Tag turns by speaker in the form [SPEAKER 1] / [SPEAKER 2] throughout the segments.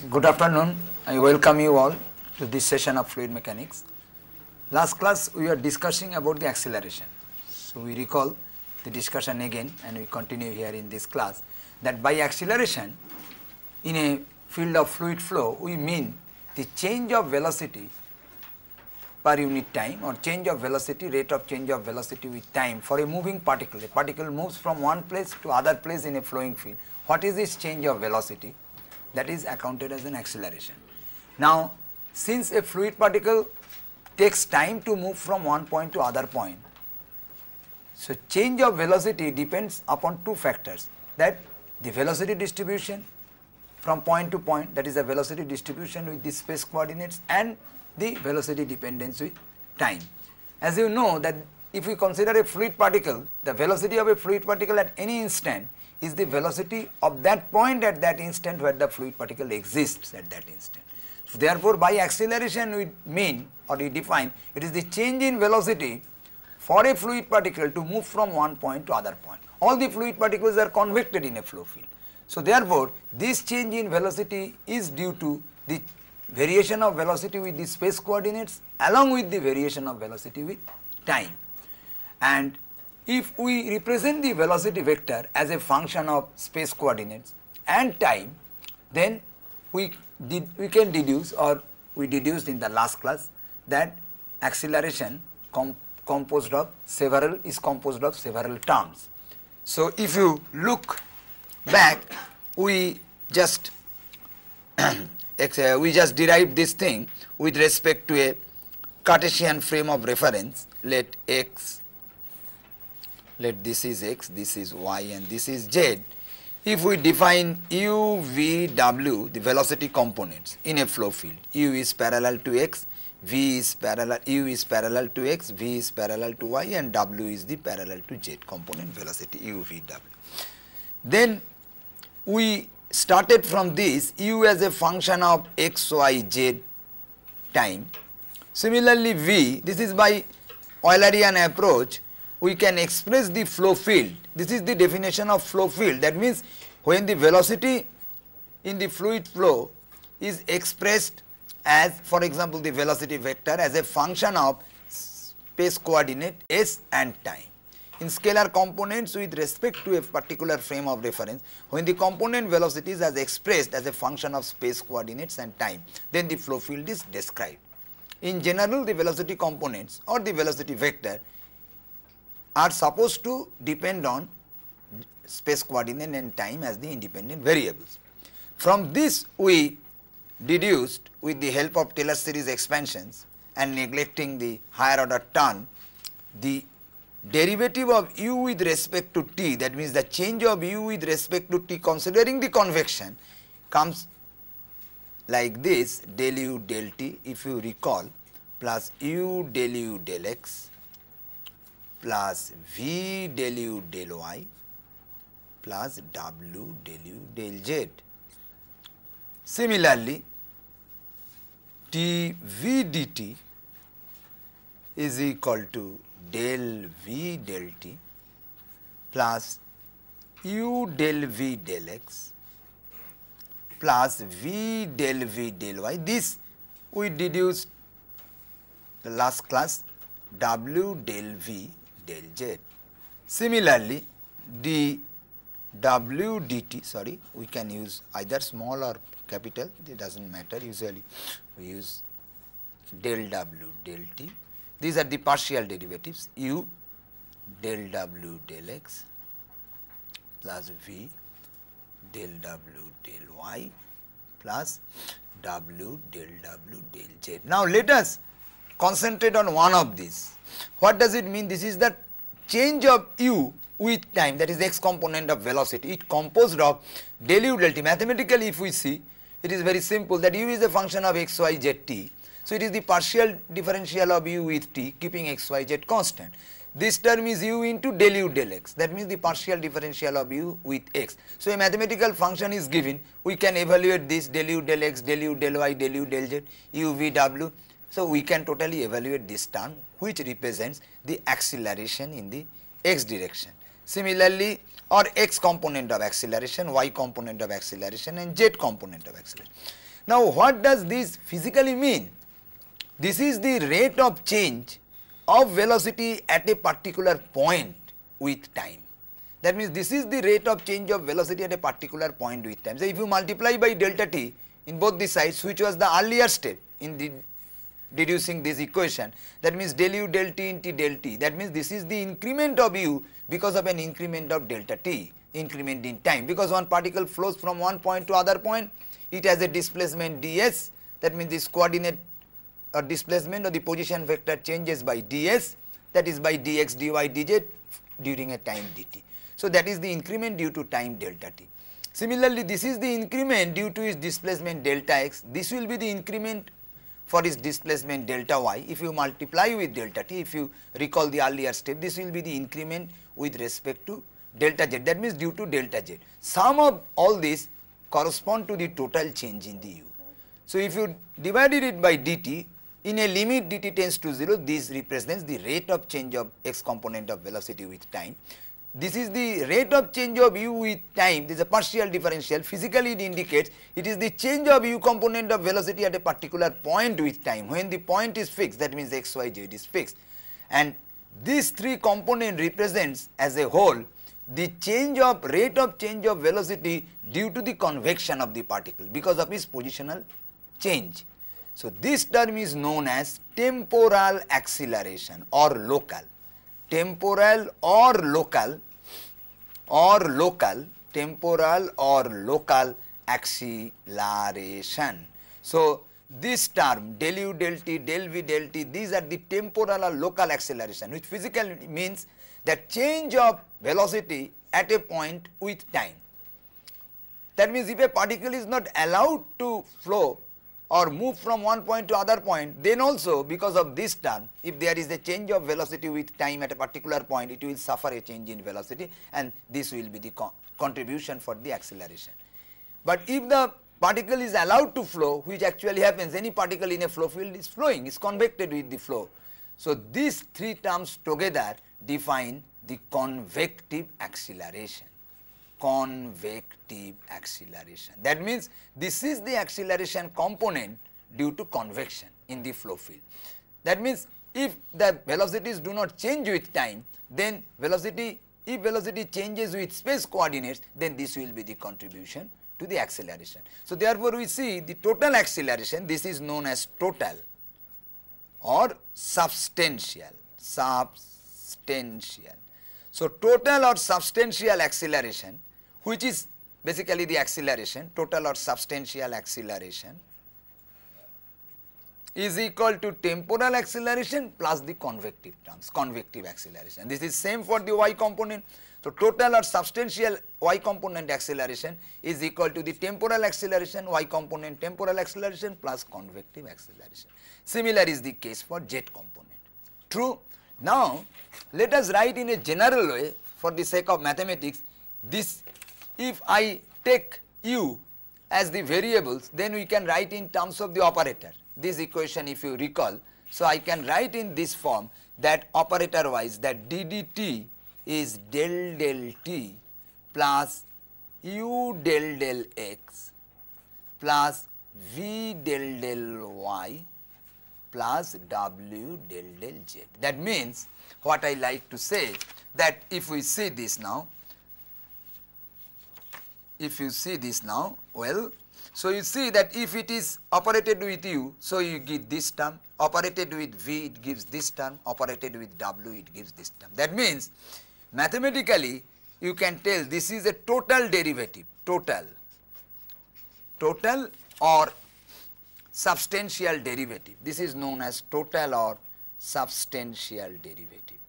[SPEAKER 1] Good afternoon. I welcome you all to this session of fluid mechanics. Last class we were discussing about the acceleration. So we recall the discussion again and we continue here in this class that by acceleration in a field of fluid flow we mean the change of velocity per unit time or change of velocity, rate of change of velocity with time for a moving particle. A particle moves from one place to other place in a flowing field. What is this change of velocity? That is accounted as an acceleration. Now, since a fluid particle takes time to move from one point to other point, so change of velocity depends upon two factors, that the velocity distribution from point to point, that is the velocity distribution with the space coordinates, and the velocity dependence with time. As you know that if we consider a fluid particle, the velocity of a fluid particle at any instant is the velocity of that point at that instant where the fluid particle exists at that instant. So therefore, by acceleration we mean or we define it is the change in velocity for a fluid particle to move from one point to other point. All the fluid particles are convected in a flow field. So therefore, this change in velocity is due to the variation of velocity with the space coordinates along with the variation of velocity with time. And if we represent the velocity vector as a function of space coordinates and time, then we can deduce, or we deduced in the last class, that acceleration is composed of several terms. So if you look back, we just derived this thing with respect to a Cartesian frame of reference. Let this is x, this is y, and this is z. If we define u, v, w, the velocity components in a flow field, u is parallel to x, u is parallel to x, v is parallel to y, and w is the parallel to z component velocity u, v, w. Then we started from this u as a function of x, y, z time. Similarly, v, this is by Eulerian approach, we can express the flow field. This is the definition of flow field. That means when the velocity in the fluid flow is expressed as, for example, the velocity vector as a function of space coordinate s and time. In scalar components with respect to a particular frame of reference, when the component velocities are expressed as a function of space coordinates and time, then the flow field is described. In general, the velocity components or the velocity vector are supposed to depend on space coordinate and time as the independent variables. From this we deduced, with the help of Taylor series expansions and neglecting the higher order term, the derivative of u with respect to t, that means the change of u with respect to t considering the convection, comes like this: del u del t, if you recall, plus u del u del x plus v del u del y plus w del u del z. Similarly, dv dt is equal to del v del t plus u del v del x plus v del v del y. This we deduced the last class, w del v del z. Similarly, dw dt, we can use either small or capital, it does not matter, usually we use del w del t. These are the partial derivatives, u del w del x plus v del w del y plus w del w del z. Now let us concentrate on one of these. What does it mean? This is the change of u with time, that is x component of velocity. It composed of del u del t. Mathematically, if we see, it is very simple that u is a function of x, y, z, t. So it is the partial differential of u with t, keeping x, y, z constant. This term is u into del u del x, that means the partial differential of u with x. So a mathematical function is given, we can evaluate this del u del x, del u del y, del u del z, u, v, w. So we can totally evaluate this term, which represents the acceleration in the x direction. Similarly, or x component of acceleration, y component of acceleration, and z component of acceleration. Now what does this physically mean? This is the rate of change of velocity at a particular point with time. That means this is the rate of change of velocity at a particular point with time. So if you multiply by delta t in both the sides, which was the earlier step in deducing this equation, that means del u del t into del t, that means this is the increment of u because of an increment of delta t, increment in time, because one particle flows from one point to other point, it has a displacement ds, that means this coordinate or displacement or the position vector changes by ds, that is by dx dy dz during a time dt. So that is the increment due to time delta t. Similarly, this is the increment due to its displacement delta x, this will be the increment for its displacement delta y. If you multiply with delta t, if you recall the earlier step, this will be the increment with respect to delta z, that means due to delta z. Sum of all this correspond to the total change in the u. So if you divided it by dt, in a limit dt tends to 0, this represents the rate of change of x component of velocity with time. This is the rate of change of u with time, this is a partial differential, physically it indicates it is the change of u component of velocity at a particular point with time, when the point is fixed, that means x, y, z is fixed. And these three component represents as a whole the change of rate of change of velocity due to the convection of the particle because of its positional change. So this term is known as temporal acceleration or local. Temporal or local, temporal or local acceleration. So this term del u del t, del v del t, these are the temporal or local acceleration, which physically means that change of velocity at a point with time. That means if a particle is not allowed to flow or move from one point to other point, then also because of this term, if there is a change of velocity with time at a particular point, it will suffer a change in velocity, and this will be the contribution for the acceleration. But if the particle is allowed to flow, which actually happens, any particle in a flow field is flowing, is convected with the flow. So these three terms together define the convective acceleration. Convective acceleration. That means this is the acceleration component due to convection in the flow field. That means if the velocities do not change with time, then if velocity changes with space coordinates, then this will be the contribution to the acceleration. So therefore we see the total acceleration, this is known as total or substantial. So total or substantial acceleration, which is basically the acceleration, total or substantial acceleration, is equal to temporal acceleration plus the convective terms, convective acceleration. This is same for the y component. So total or substantial y component acceleration is equal to the temporal acceleration, y component temporal acceleration plus convective acceleration. Similar is the case for z component. True. Now let us write in a general way for the sake of mathematics this. If I take u as the variables, then we can write in terms of the operator. This equation if you recall, so I can write in this form that operator wise that d dt is del del t plus u del del x plus v del del y plus w del del z. That means what I like to say that if we see this now, if you see this now, well, so you see that if it is operated with u, so you give this term, operated with v, it gives this term, operated with w, it gives this term. That means mathematically you can tell this is a total derivative, total or substantial derivative. This is known as total or substantial derivative,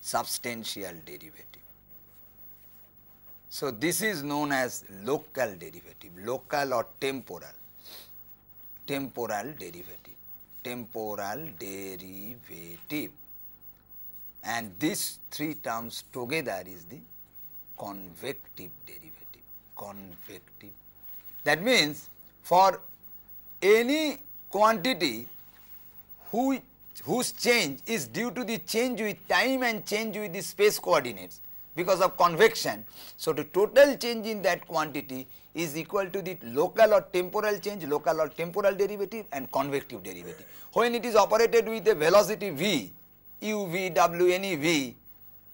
[SPEAKER 1] substantial derivative. So this is known as local derivative, local or temporal, temporal derivative, temporal derivative, and these three terms together is the convective derivative, convective. That means for any quantity whose change is due to the change with time and change with the space coordinates because of convection. So the total change in that quantity is equal to the local or temporal change, local or temporal derivative and convective derivative. When it is operated with a velocity v, u, v, w, any v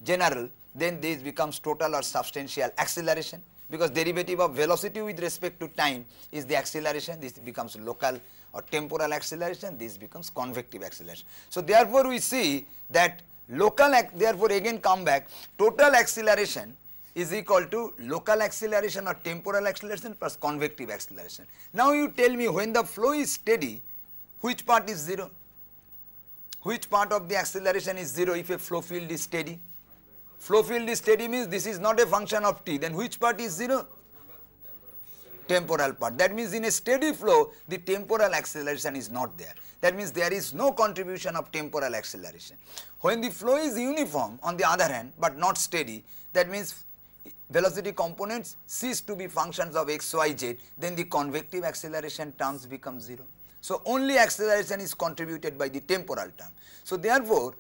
[SPEAKER 1] general, then this becomes total or substantial acceleration, because derivative of velocity with respect to time is the acceleration. This becomes local or temporal acceleration, this becomes convective acceleration. So therefore we see that local, therefore again come back, total acceleration is equal to local acceleration or temporal acceleration plus convective acceleration. Now you tell me, when the flow is steady, which part is 0? Which part of the acceleration is 0 if a flow field is steady? Flow field is steady means this is not a function of t, then which part is 0? Temporal part. That means in a steady flow, the temporal acceleration is not there. That means there is no contribution of temporal acceleration. When the flow is uniform on the other hand, but not steady, that means velocity components cease to be functions of x, y, z, then the convective acceleration terms become 0. So only acceleration is contributed by the temporal term. So therefore,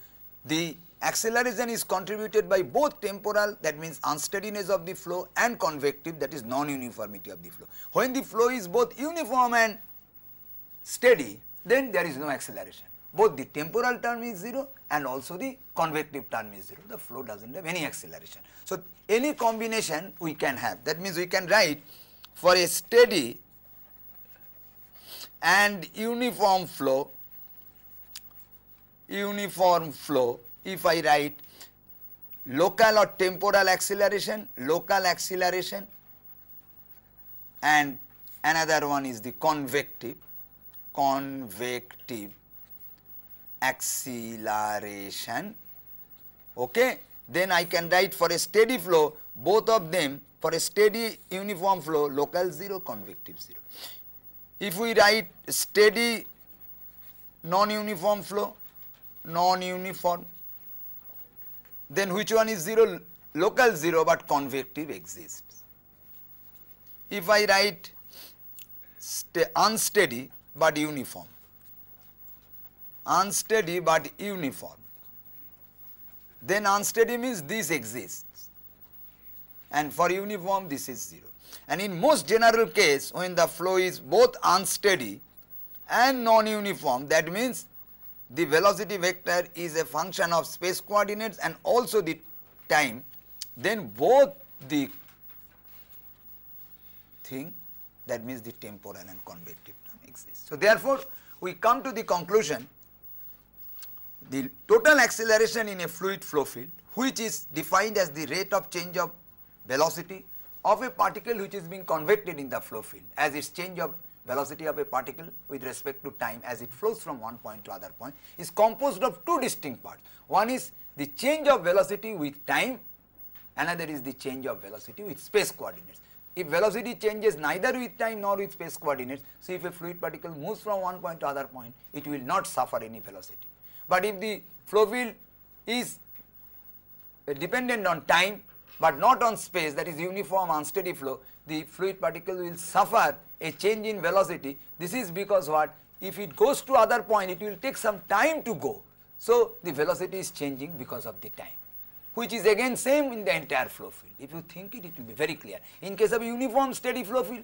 [SPEAKER 1] the acceleration is contributed by both temporal, that means unsteadiness of the flow, and convective, that is non-uniformity of the flow. When the flow is both uniform and steady, then there is no acceleration. Both the temporal term is 0 and also the convective term is 0. The flow does not have any acceleration. So any combination we can have. That means we can write for a steady and uniform flow, if I write local or temporal acceleration, and another one is the convective acceleration, okay, then I can write for a steady flow, both of them, for a steady uniform flow, local 0, convective 0. If we write steady non-uniform flow, then which one is 0? Local 0, but convective exists. If I write unsteady but uniform, then unsteady means this exists, and for uniform this is 0. And in most general case, when the flow is both unsteady and non-uniform, that means the velocity vector is a function of space coordinates and also the time, then both the thing, that means the temporal and convective term exists. So therefore, we come to the conclusion, the total acceleration in a fluid flow field, which is defined as the rate of change of velocity of a particle which is being convected in the flow field, as its change of velocity of a particle with respect to time as it flows from one point to other point, is composed of two distinct parts. One is the change of velocity with time, another is the change of velocity with space coordinates. If velocity changes neither with time nor with space coordinates, so if a fluid particle moves from one point to other point, it will not suffer any velocity. But if the flow field is dependent on time but not on space, that is uniform unsteady flow, the fluid particle will suffer a change in velocity. This is because what? If it goes to other point, it will take some time to go. So the velocity is changing because of the time, which is again same in the entire flow field. If you think it, it will be very clear. In case of uniform steady flow field,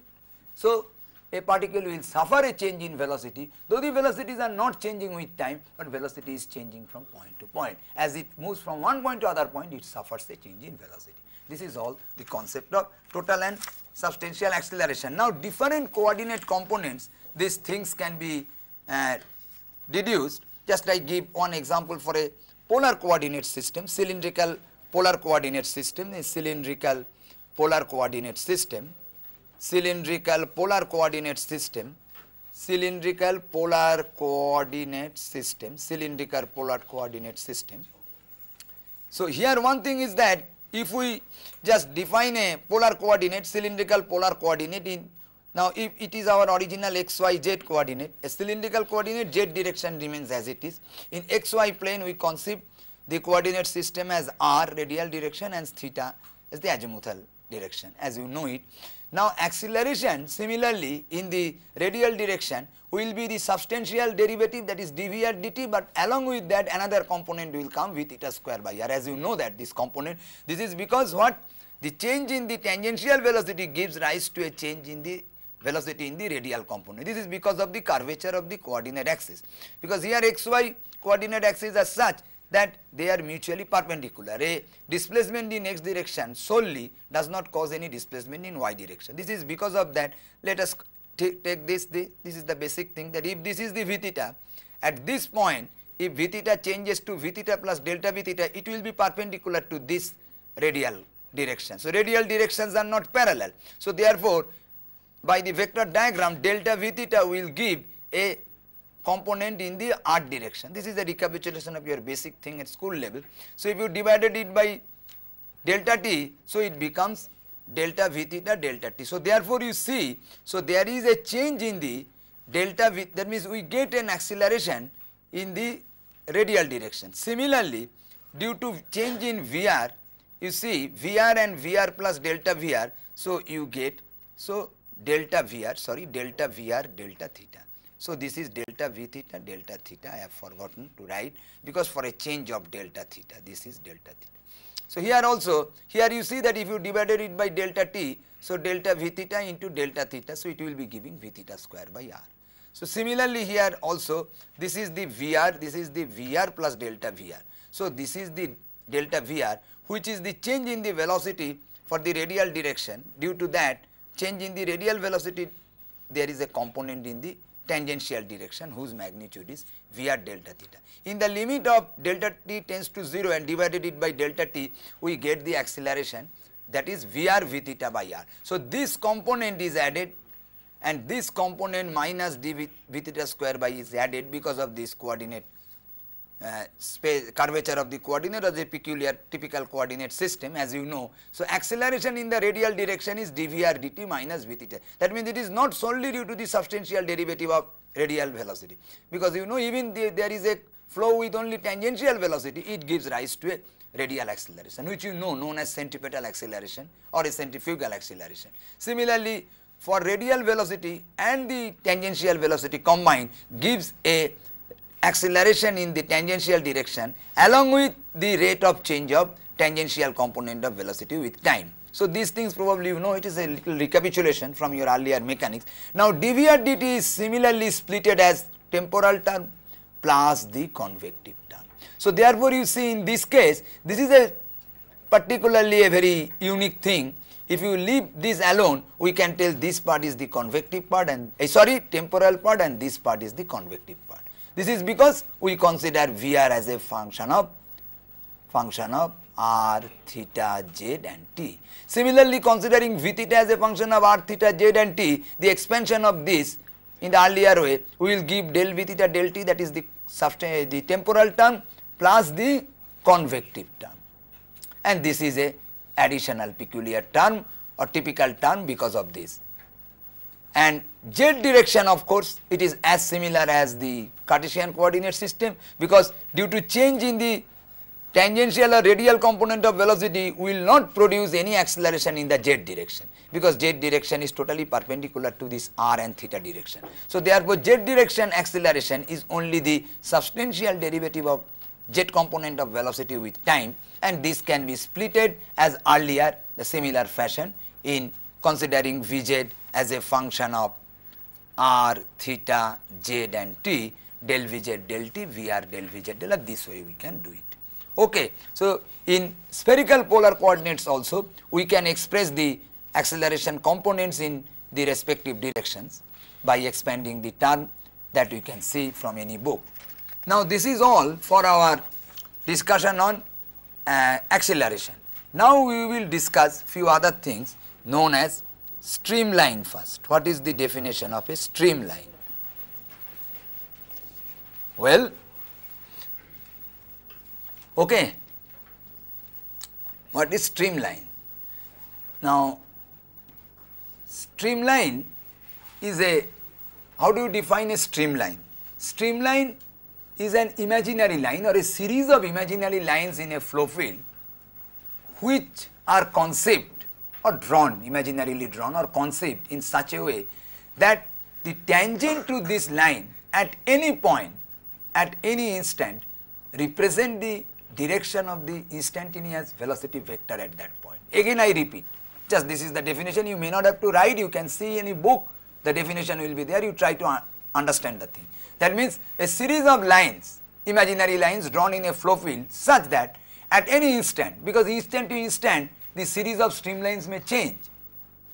[SPEAKER 1] so a particle will suffer a change in velocity, though the velocities are not changing with time, but velocity is changing from point to point. As it moves from one point to other point, it suffers a change in velocity. This is all the concept of total and substantial acceleration. Now different coordinate components, these things can be deduced. Just I give one example for a polar coordinate system, cylindrical polar coordinate system, a cylindrical polar coordinate system, cylindrical polar coordinate system, cylindrical polar coordinate system, cylindrical polar coordinate system. So here one thing is that if we just define a polar coordinate, cylindrical polar coordinate in, now if it is our original xyz coordinate, a cylindrical coordinate, z direction remains as it is. In xy plane we conceive the coordinate system as r radial direction and theta as the azimuthal direction, as you know it. Now acceleration similarly in the radial direction will be the substantial derivative, that is dv at dt, but along with that another component will come with eta square by r, as you know that this component. This is because what? the change in the tangential velocity gives rise to a change in the velocity in the radial component. This is because of the curvature of the coordinate axis, because here xy coordinate axis are such that they are mutually perpendicular. A displacement in x direction solely does not cause any displacement in y direction. This is because of that. Let us take this is the basic thing, that if this is the v theta, at this point if v theta changes to v theta plus delta v theta, it will be perpendicular to this radial direction. So radial directions are not parallel. So therefore, by the vector diagram, delta v theta will give a component in the art direction. This is the recapitulation of your basic thing at school level. So if you divided it by delta t, so it becomes delta v theta delta t. So therefore you see, so there is a change in the delta v, that means we get an acceleration in the radial direction. Similarly, due to change in Vr, you see Vr and Vr plus delta Vr, so you get, so delta Vr, delta Vr delta theta. So this is delta v theta delta theta, I have forgotten to write, because for a change of delta theta, this is delta theta. So here also, here you see that if you divided it by delta t, so delta v theta into delta theta, so it will be giving v theta square by r. So similarly here also, this is the Vr, this is the Vr plus delta Vr. So this is the delta Vr, which is the change in the velocity for the radial direction. Due to that change in the radial velocity, there is a component in the tangential direction whose magnitude is Vr delta theta. In the limit of delta t tends to 0 and divided it by delta t, we get the acceleration, that is Vr v theta by r. So this component is added, and this component minus d v theta square by is added because of this coordinate space curvature of the coordinate or the peculiar typical coordinate system, as you know. So acceleration in the radial direction is dvr dt minus v theta. That means it is not solely due to the substantial derivative of radial velocity, because you know even there is a flow with only tangential velocity, it gives rise to a radial acceleration, which you know known as centripetal acceleration or a centrifugal acceleration. Similarly, for radial velocity and the tangential velocity combined gives a acceleration in the tangential direction along with the rate of change of tangential component of velocity with time. So these things probably you know, it is a little recapitulation from your earlier mechanics. Now dvr dt is similarly splitted as temporal term plus the convective term. So therefore you see in this case, this is a particularly a very unique thing. If you leave this alone, we can tell this part is the convective part and temporal part, and this part is the convective part. This is because we consider Vr as a function of r, theta, z and t. Similarly, considering V theta as a function of r, theta, z and t, the expansion of this in the earlier way, we will give del V theta del t, that is the temporal term plus the convective term, and this is a additional peculiar term or typical term because of this. And z direction, of course, it is as similar as the Cartesian coordinate system, because due to change in the tangential or radial component of velocity will not produce any acceleration in the z direction, because z direction is totally perpendicular to this r and theta direction. So therefore z direction acceleration is only the substantial derivative of z component of velocity with time, and this can be splitted as earlier the similar fashion in considering Vz as a function of r, theta, z and t, del Vz del t, Vr del Vz del r. This way we can do it. Okay. So in spherical polar coordinates also we can express the acceleration components in the respective directions by expanding the term that we can see from any book. Now this is all for our discussion on acceleration. Now we will discuss few other things known as streamline first. What is the definition of a streamline? Well, okay, what is streamline? Now streamline is a, how do you define a streamline? Streamline is an imaginary line or a series of imaginary lines in a flow field which are conceived or drawn, imaginarily drawn or conceived in such a way that the tangent to this line at any point, at any instant represent the direction of the instantaneous velocity vector at that point. Again I repeat, just this is the definition, you may not have to write, you can see any book, the definition will be there, you try to understand the thing. That means a series of lines, imaginary lines drawn in a flow field such that at any instant, because instant to instant the series of streamlines may change,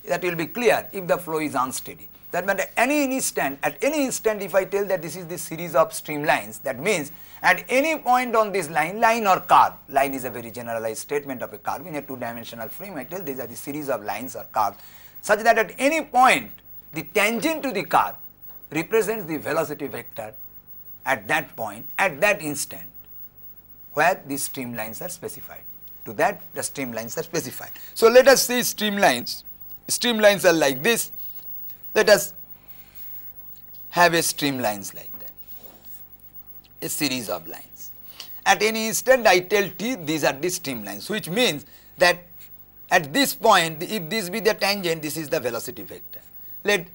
[SPEAKER 1] that will be clear if the flow is unsteady. That means at any instant if I tell that this is the series of streamlines, that means at any point on this line or curve, line is a very generalized statement of a curve, in a two-dimensional frame I tell these are the series of lines or curves, such that at any point the tangent to the curve represents the velocity vector at that point, at that instant, where the streamlines are specified. To that the streamlines are specified. So let us see streamlines. Streamlines are like this. Let us have a streamlines like that, a series of lines. At any instant I tell t these are the streamlines, which means that at this point, if this be the tangent, this is the velocity vector. Let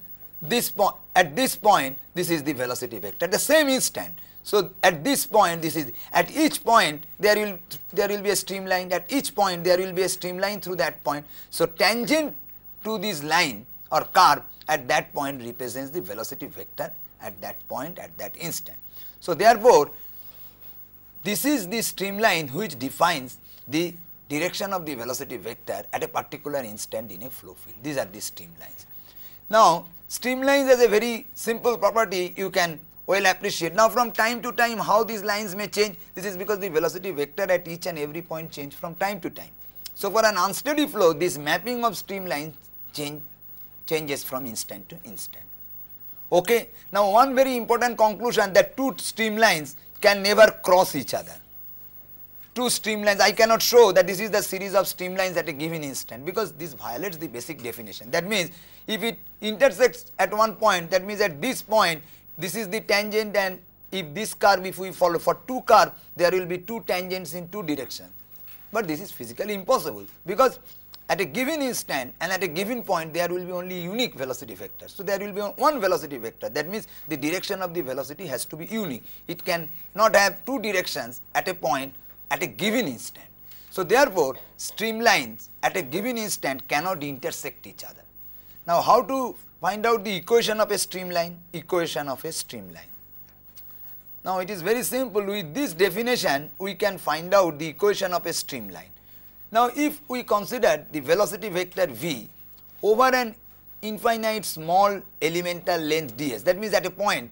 [SPEAKER 1] this point, at this point this is the velocity vector at the same instant. So at this point this is, at each point there will be a streamline, at each point there will be a streamline through that point. So tangent to this line or curve at that point represents the velocity vector at that point, at that instant. So therefore this is the streamline which defines the direction of the velocity vector at a particular instant in a flow field. These are the streamlines. Now streamlines as a very simple property you can well appreciate. Now from time to time how these lines may change, this is because the velocity vector at each and every point change from time to time. So for an unsteady flow this mapping of streamlines changes from instant to instant. Okay. Now one very important conclusion, that two streamlines can never cross each other. Two streamlines, I cannot show that this is the series of streamlines at a given instant, because this violates the basic definition. That means if it intersects at one point, that means at this point this is the tangent, and if this curve, if we follow for two curves, there will be two tangents in two directions. But this is physically impossible, because at a given instant and at a given point there will be only unique velocity vector. So there will be one velocity vector, that means the direction of the velocity has to be unique. It can not have two directions at a point at a given instant. So therefore streamlines at a given instant cannot intersect each other. Now how to find out the equation of a streamline? Equation of a streamline. Now it is very simple. With this definition we can find out the equation of a streamline. Now if we consider the velocity vector v over an infinite small elemental length ds, that means at a point,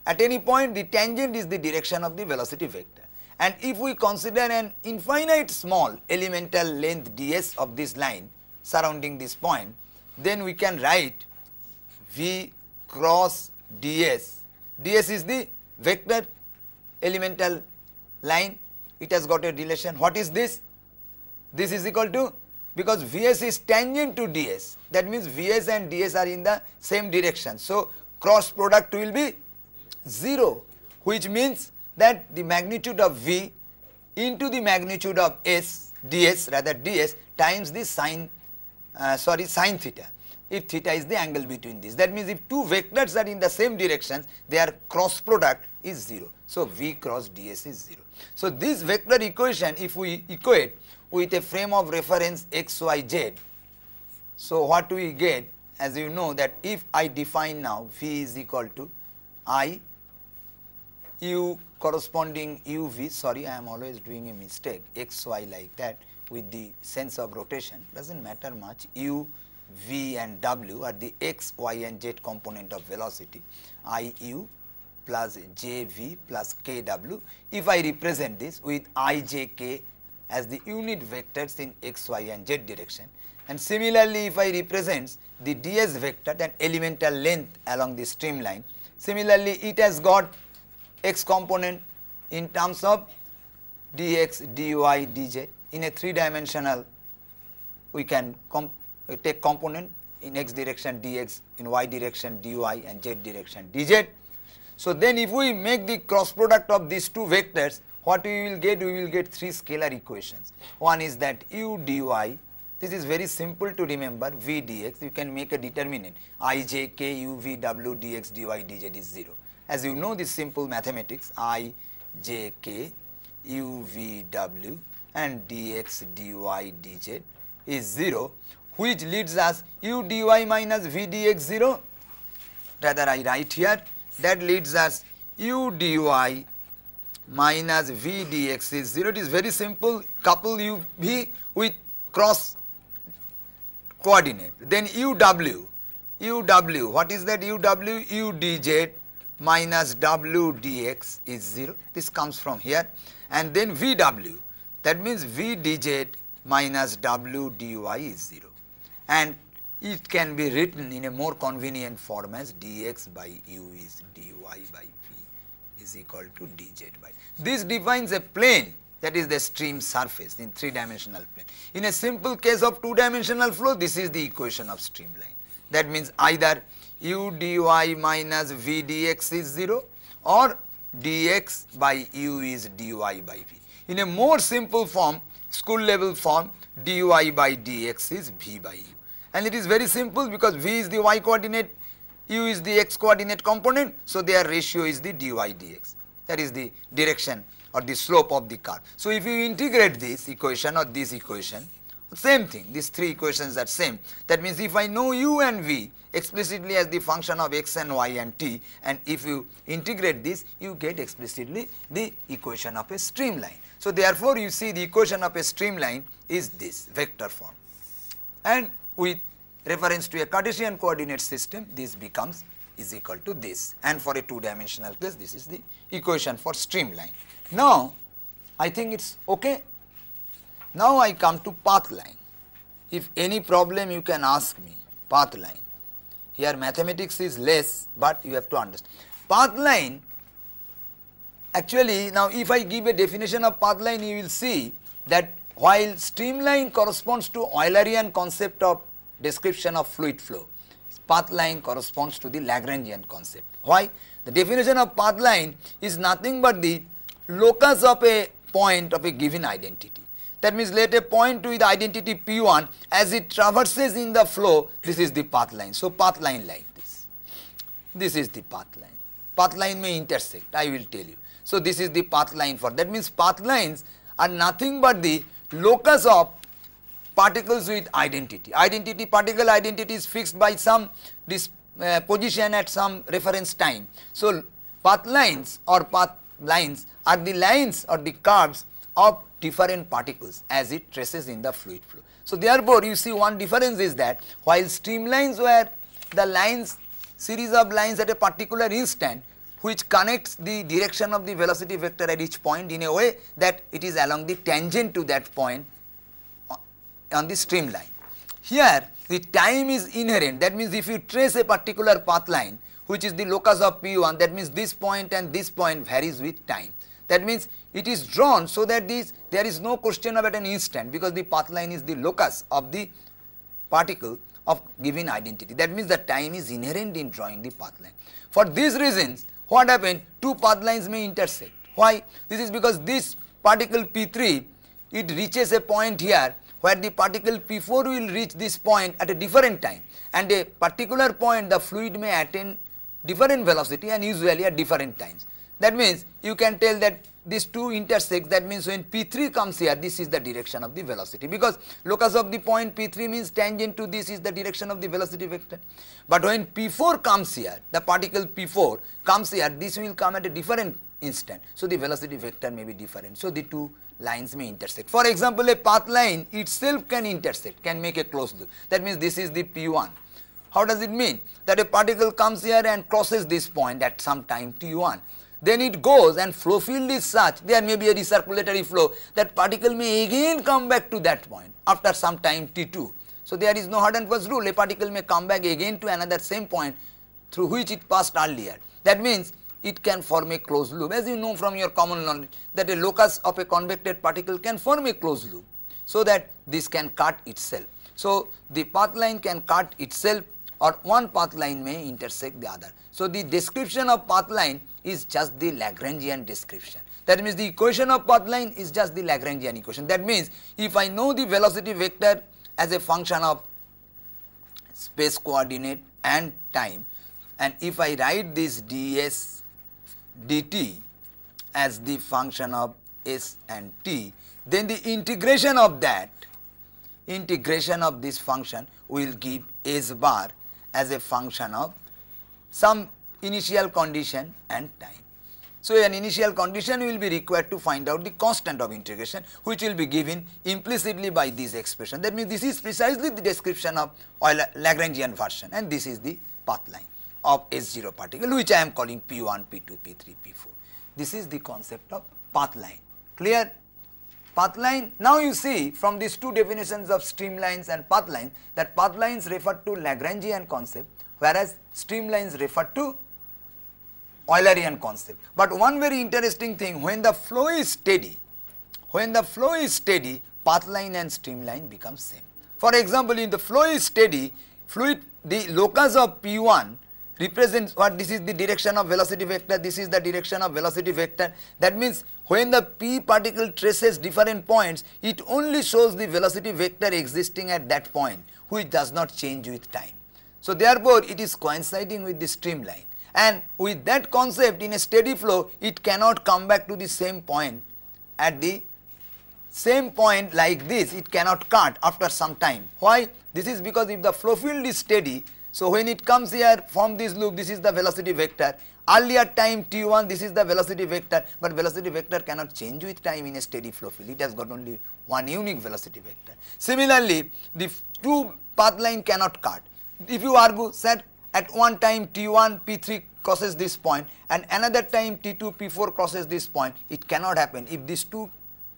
[SPEAKER 1] at any point the tangent is the direction of the velocity vector. And if we consider an infinite small elemental length ds of this line surrounding this point, then we can write v cross ds. ds is the vector elemental line, it has got a relation. What is this? This is equal to, because Vs is tangent to ds, that means Vs and ds are in the same direction. So cross product will be 0, which means that the magnitude of V into the magnitude of s, ds rather ds times the sin theta, if theta is the angle between these. That means if two vectors are in the same directions, their cross product is 0. So V cross ds is 0. So this vector equation, if we equate with a frame of reference x, y, z, so what we get, as you know, that if I define now V is equal to I u corresponding uv, sorry I am always doing a mistake, x, y like that with the sense of rotation, does not matter much, u, v and w are the x, y and z component of velocity, I u plus j v plus k w. If I represent this with I j k as the unit vectors in x, y and z direction, and similarly if I represent the ds vector, that elemental length along the streamline, similarly it has got x component in terms of dx, dy, dz. In a three-dimensional we can take component in x direction dx, in y direction dy and z direction dz. So then if we make the cross product of these two vectors, what we will get? We will get three scalar equations. One is that u dy, this is very simple to remember, v dx, you can make a determinant, I j k u v w dx dy dz is 0. As you know this simple mathematics, I j k u v w and dx dy dz is 0, which leads us u dy minus v dx 0. Rather I write here that leads us u dy minus v dx is 0. It is very simple, couple u v with cross coordinate. Then u w, what is that u w? U dz minus w dx is 0. This comes from here. And then v w, that means v dz minus w dy is 0. And it can be written in a more convenient form as dx by u is dy by v is equal to dz by. This defines a plane, that is the stream surface in 3-dimensional plane. In a simple case of 2-dimensional flow, this is the equation of streamline. That means either u dy minus v dx is 0 or dx by u is dy by v. In a more simple form, school level form, dy by dx is v by u. And it is very simple because v is the y coordinate, u is the x coordinate component, so their ratio is the dy dx. That is the direction or the slope of the curve. So if you integrate this equation or this equation, same thing, these 3 equations are same. That means if I know u and v explicitly as the function of x and y and t, and if you integrate this, you get explicitly the equation of a streamline. So therefore you see the equation of a streamline is this vector form, and with reference to a Cartesian coordinate system, this becomes is equal to this, and for a 2-dimensional case, this is the equation for streamline. Now I think it's okay. Now I come to path line. If any problem you can ask me, path line. Here mathematics is less, but you have to understand. Path line, actually now if I give a definition of path line, you will see that while streamline corresponds to Eulerian concept of description of fluid flow, path line corresponds to the Lagrangian concept. Why? The definition of path line is nothing but the locus of a point of a given identity. That means let a point with identity P1 as it traverses in the flow, this is the path line. So path line like this. This is the path line. Path line may intersect, I will tell you. So this is the path line for that means path lines are nothing but the locus of particles with identity. Particle identity is fixed by some position at some reference time. So path lines or path lines are the lines or the curves of different particles as it traces in the fluid flow. So therefore you see one difference is that while streamlines were the lines, series of lines at a particular instant which connects the direction of the velocity vector at each point in a way that it is along the tangent to that point on the streamline. Here the time is inherent, that means if you trace a particular path line which is the locus of P1, that means this point and this point varies with time. That means it is drawn so that there is no question about an instant, because the path line is the locus of the particle of given identity. That means the time is inherent in drawing the path line. For these reasons, what happened? 2 path lines may intersect. Why? This is because this particle P3, it reaches a point here where the particle P4 will reach this point at a different time, and a particular point the fluid may attain different velocity and usually at different times. That means you can tell that these 2 intersect, that means when P3 comes here, this is the direction of the velocity, because locus of the point P3 means tangent to this is the direction of the velocity vector. But when P4 comes here, the particle P4 comes here, this will come at a different instant. So the velocity vector may be different. So the 2 lines may intersect. For example, a path line itself can intersect, can make a closed loop. That means this is the P1. How does it mean? That a particle comes here and crosses this point at some time T1. Then it goes and flow field is such, there may be a recirculatory flow, that particle may again come back to that point after some time T2. So there is no hard and fast rule, a particle may come back again to another same point through which it passed earlier. That means it can form a closed loop, as you know from your common knowledge that a locus of a convected particle can form a closed loop, so that this can cut itself. So the path line can cut itself, or one path line may intersect the other. So the description of path line is just the Lagrangian description. That means the equation of path line is just the Lagrangian equation. That means if I know the velocity vector as a function of space coordinate and time, and if I write this ds dt as the function of s and t, then the integration of this function will give s bar as a function of some initial condition and time. So, an initial condition will be required to find out the constant of integration, which will be given implicitly by this expression. That means, this is precisely the description of Lagrangian version, and this is the path line of S0 particle, which I am calling P1, P2, P3, P4. This is the concept of path line. Clear? Path line. Now, you see from these two definitions of streamlines and path lines, that path lines refer to Lagrangian concept, whereas streamlines refer to Eulerian concept. But one very interesting thing, when the flow is steady, path line and streamline become same. For example, in the flow is steady, the locus of P1 represents what? This is the direction of velocity vector, this is the direction of velocity vector. That means, when the P particle traces different points, it only shows the velocity vector existing at that point, which does not change with time. So, therefore, it is coinciding with the streamline. And with that concept, in a steady flow, it cannot come back to the same point at the same point like this, it cannot cut after some time. Why? This is because if the flow field is steady, so when it comes here from this loop, this is the velocity vector. Earlier time t1, this is the velocity vector, but velocity vector cannot change with time in a steady flow field. It has got only one unique velocity vector. Similarly, the two path line cannot cut. If you argue that at one time T1 P3 crosses this point and another time T2 P4 crosses this point, it cannot happen. If these two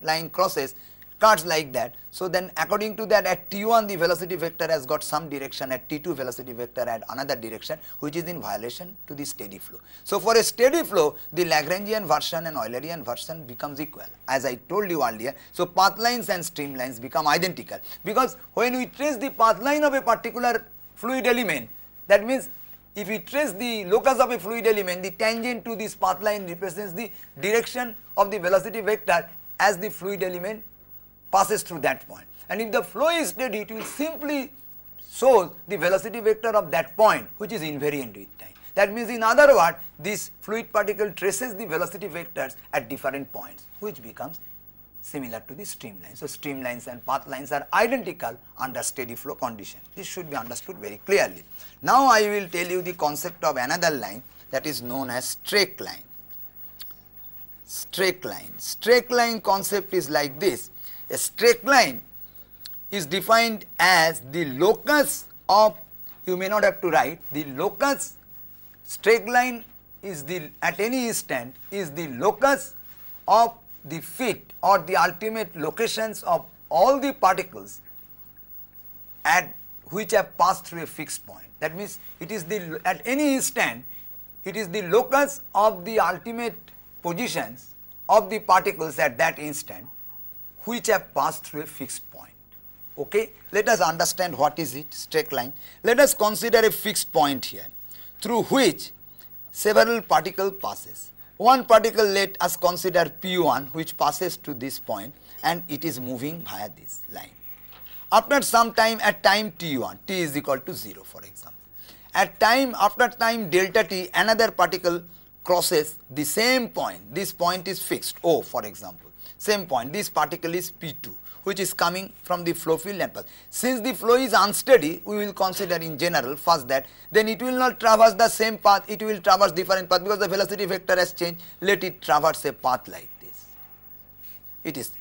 [SPEAKER 1] line cuts like that, so then according to that, at T1 the velocity vector has got some direction, at T2 velocity vector at another direction, which is in violation to the steady flow. So, for a steady flow, the Lagrangian version and Eulerian version becomes equal, as I told you earlier. So, path lines and streamlines become identical, because when we trace the path line of a particular fluid element, that means, if we trace the locus of a fluid element, the tangent to this path line represents the direction of the velocity vector as the fluid element passes through that point. And if the flow is steady, it will simply show the velocity vector of that point, which is invariant with time. That means, in other words, this fluid particle traces the velocity vectors at different points, which becomes similar to the streamline. So, streamlines and path lines are identical under steady flow condition. This should be understood very clearly. Now, I will tell you the concept of another line, that is known as straight line. Straight line. Straight line concept is like this. A straight line is defined as the locus of, you may not have to write, the locus, straight line is the, at any instant, is the locus of the fit or the ultimate locations of all the particles at which have passed through a fixed point. That means, it is the, at any instant, it is the locus of the ultimate positions of the particles at that instant which have passed through a fixed point. Okay? Let us understand what is it, straight line. Let us consider a fixed point here through which several particle passes. One particle, let us consider P1, which passes to this point and it is moving via this line. After some time, at time T1, T is equal to 0 for example. At time, after time delta T, another particle crosses the same point. This point is fixed, O for example. Same point, this particle is P2, which is coming from the flow field and path. Since the flow is unsteady, we will consider in general first that, then it will not traverse the same path, it will traverse different path because the velocity vector has changed. Let it traverse a path like this. It is.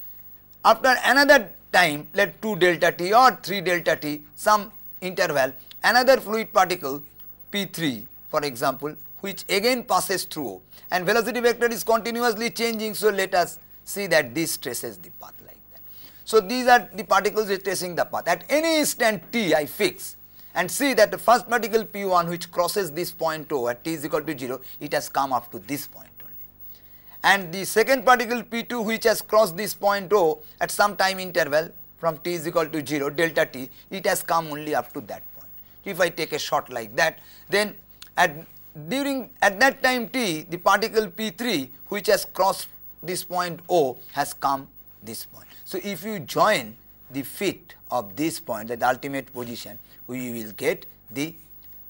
[SPEAKER 1] After another time, let 2 delta T or 3 delta T, some interval, another fluid particle P3 for example, which again passes through O, and velocity vector is continuously changing. So, let us see that this traces the path like that. So, these are the particles tracing the path. At any instant T I fix and see that the first particle P1 which crosses this point O at T is equal to 0, it has come up to this point only. And the second particle P2 which has crossed this point O at some time interval from T is equal to 0 delta T, it has come only up to that point. If I take a shot like that, then at that time T, the particle P3 which has crossed this point O has come this point. So, if you join the fit of this point, the ultimate position, we will get the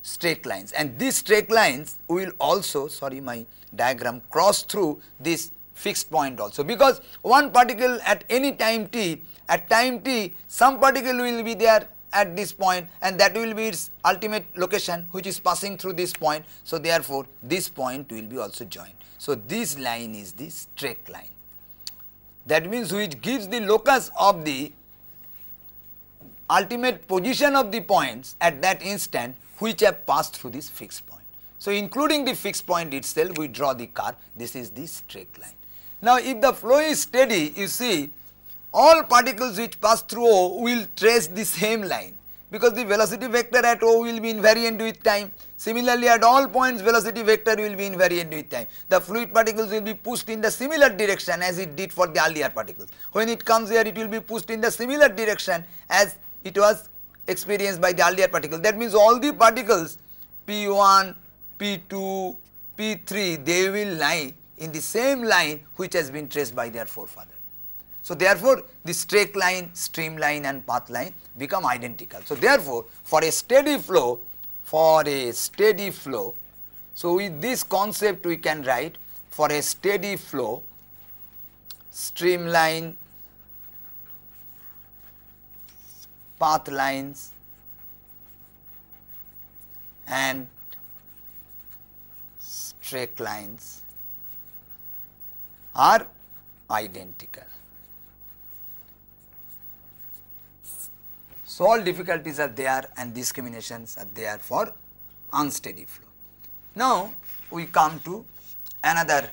[SPEAKER 1] straight lines, and these straight lines will also, sorry my diagram, cross through this fixed point also, because one particle at any time t, at time t some particle will be there at this point and that will be its ultimate location which is passing through this point. So, therefore, this point will be also joined. So, this line is the straight line, that means which gives the locus of the ultimate position of the points at that instant which have passed through this fixed point. So, including the fixed point itself we draw the curve, this is the straight line. Now, if the flow is steady, you see all particles which pass through O will trace the same line, because the velocity vector at O will be invariant with time. Similarly, at all points velocity vector will be invariant with time. The fluid particles will be pushed in the similar direction as it did for the earlier particles. When it comes here, it will be pushed in the similar direction as it was experienced by the earlier particle. That means all the particles P1, P2, P3, they will lie in the same line which has been traced by their forefather. So, therefore, the straight line, streamline and path line become identical. So, therefore, for a steady flow, so with this concept we can write, for a steady flow, streamline, path lines and straight lines are identical. So, all difficulties are there and discriminations are there for unsteady flow. Now, we come to another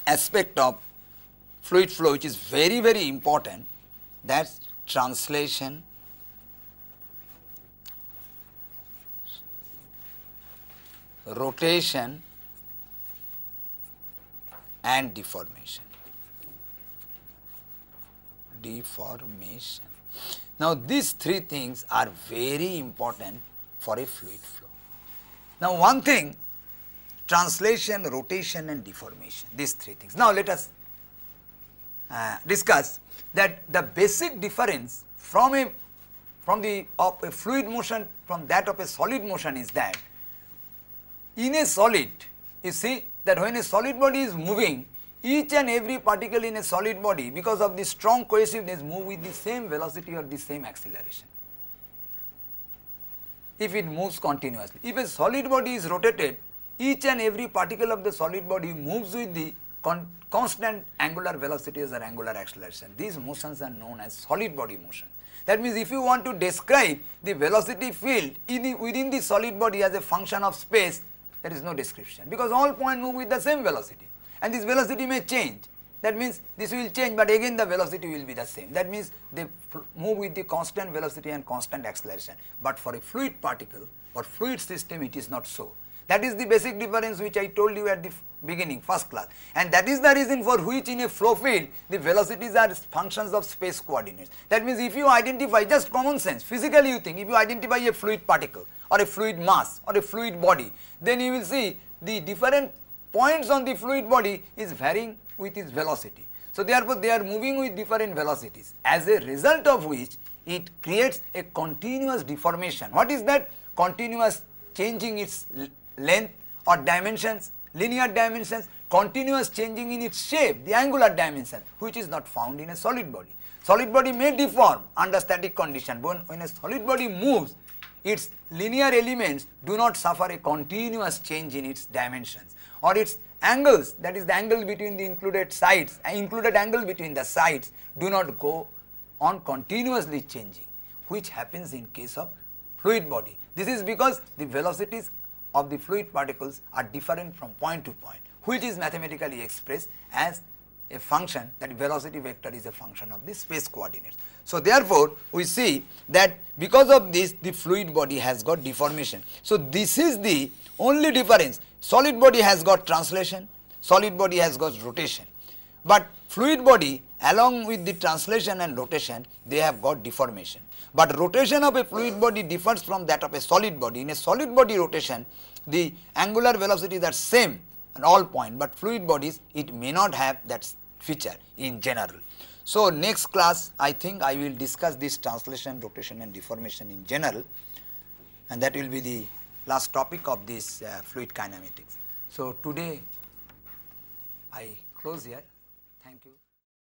[SPEAKER 1] aspect of fluid flow which is very, very important, that is translation, rotation and deformation. Now, these three things are very important for a fluid flow. Now, one thing, translation, rotation and deformation, these three things. Now, let us discuss that the basic difference from a fluid motion from that of a solid motion is that in a solid, you see that when a solid body is moving, each and every particle in a solid body, because of the strong cohesiveness, move with the same velocity or the same acceleration, if it moves continuously. If a solid body is rotated, each and every particle of the solid body moves with the constant angular velocities or angular acceleration. These motions are known as solid body motions. That means, if you want to describe the velocity field within the solid body as a function of space, there is no description, because all points move with the same velocity. And this velocity may change. That means, this will change, but again the velocity will be the same. That means, they move with the constant velocity and constant acceleration. But for a fluid particle or fluid system, it is not so. That is the basic difference which I told you at the beginning, first class. And that is the reason for which in a flow field, the velocities are functions of space coordinates. That means, if you identify, just common sense, physically you think, if you identify a fluid particle or a fluid mass or a fluid body, then you will see the different points on the fluid body is varying with its velocity. So, therefore, they are moving with different velocities, as a result of which it creates a continuous deformation. What is that? Continuous changing its length or dimensions, linear dimensions, continuous changing in its shape, the angular dimension, which is not found in a solid body. Solid body may deform under static condition, but when a solid body moves, its linear elements do not suffer a continuous change in its dimensions, or its angles, that is the angle between the included sides, included angle between the sides, do not go on continuously changing, which happens in case of fluid body. This is because the velocities of the fluid particles are different from point to point, which is mathematically expressed as a function, that velocity vector is a function of the space coordinates. So, therefore, we see that because of this, the fluid body has got deformation. So, this is the only difference. Solid body has got translation, solid body has got rotation, but fluid body along with the translation and rotation, they have got deformation. But rotation of a fluid body differs from that of a solid body. In a solid body rotation, the angular velocities are same at all points, but fluid bodies, it may not have that feature in general. So, next class I think I will discuss this translation, rotation and deformation in general, and that will be the last topic of this fluid kinematics. So, today I close here. Thank you.